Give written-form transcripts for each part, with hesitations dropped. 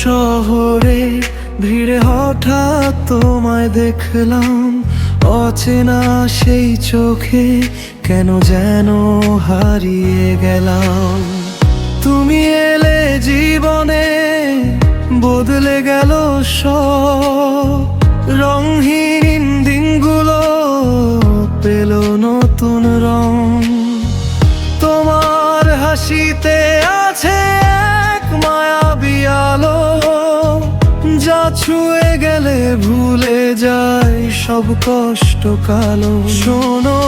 শহরে ভিড়ে হঠাৎ তোমায় দেখলাম, অচেনা সেই চোখে কেন যেন হারিয়ে গেলাম। তুমি এলে জীবনে, বদলে গেল সব, রংহীন দিনগুলো পেল নতুন রং। তোমার হাসিতে আছে এক মায়াবী আলো, যা ছুঁয়ে গেলে ভুলে যায় সব কষ্ট কালো। শোনো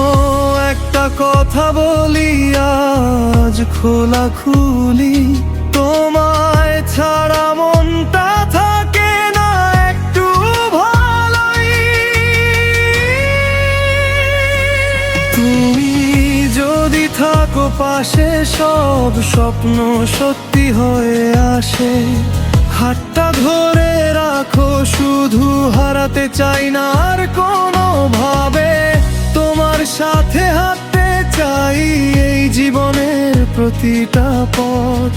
একটা কথা বলি আজ খোলাখুলি, তোমায় ছাড়া মনটা থাকে না একটু ভালোই। তুমি যদি থাকো পাশে, সব স্বপ্ন সত্যি হয়ে আসে। হাতটা ধরে রাখো শুধু, হারাতে চাই না আর কোনো ভাবে। তোমার সাথে হাঁটতে চাই এই জীবনের প্রতিটা পথ।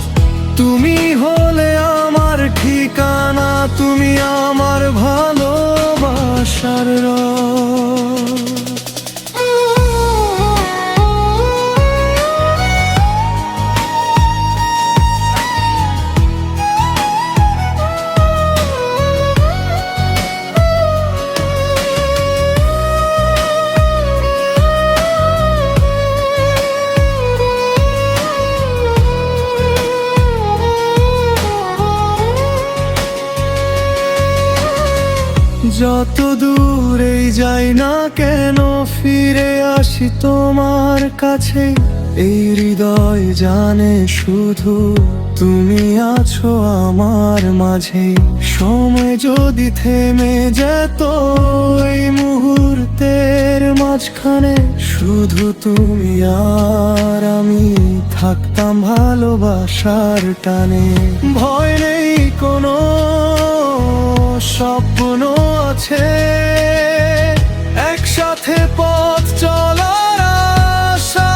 তুমি হলে আমার ঠিকানা, তুমি আমার ভালোবাসার রথ। যত দূরেই যাই না কেন, ফিরে আসি তোমার কাছে। এই হৃদয় জানে শুধু তুমি আছো আমার মাঝে। সময় যদি থেমে যেত এই মুহূর্তের মাঝখানে, শুধু তুমি আর আমি থাকতাম ভালোবাসার টানে। ভয় নেই কোনো, স্বপ্ন আছে একসাথে পথ চলার আশা।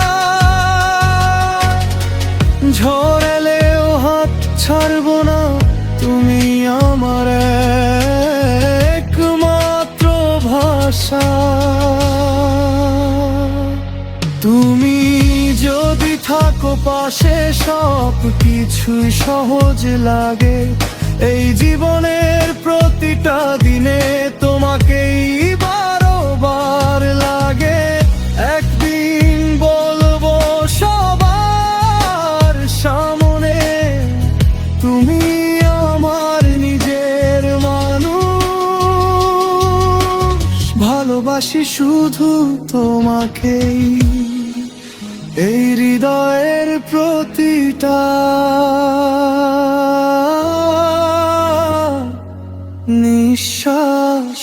ঝড় এলেও হাত ছাড়বো না, তুমি আমার একমাত্র ভাষা। তুমি যদি থাকো পাশে, সব কিছুই সহজ লাগে। এই জীবনের প্রতিটা দিনে তোমাকেই বারবার লাগে। একদিন বলবো সবার সামনে, তুমি আমার নিজের মানুষ। ভালোবাসি শুধু তোমাকেই, এই হৃদয়ের প্রতিটা নিঃশ্বাস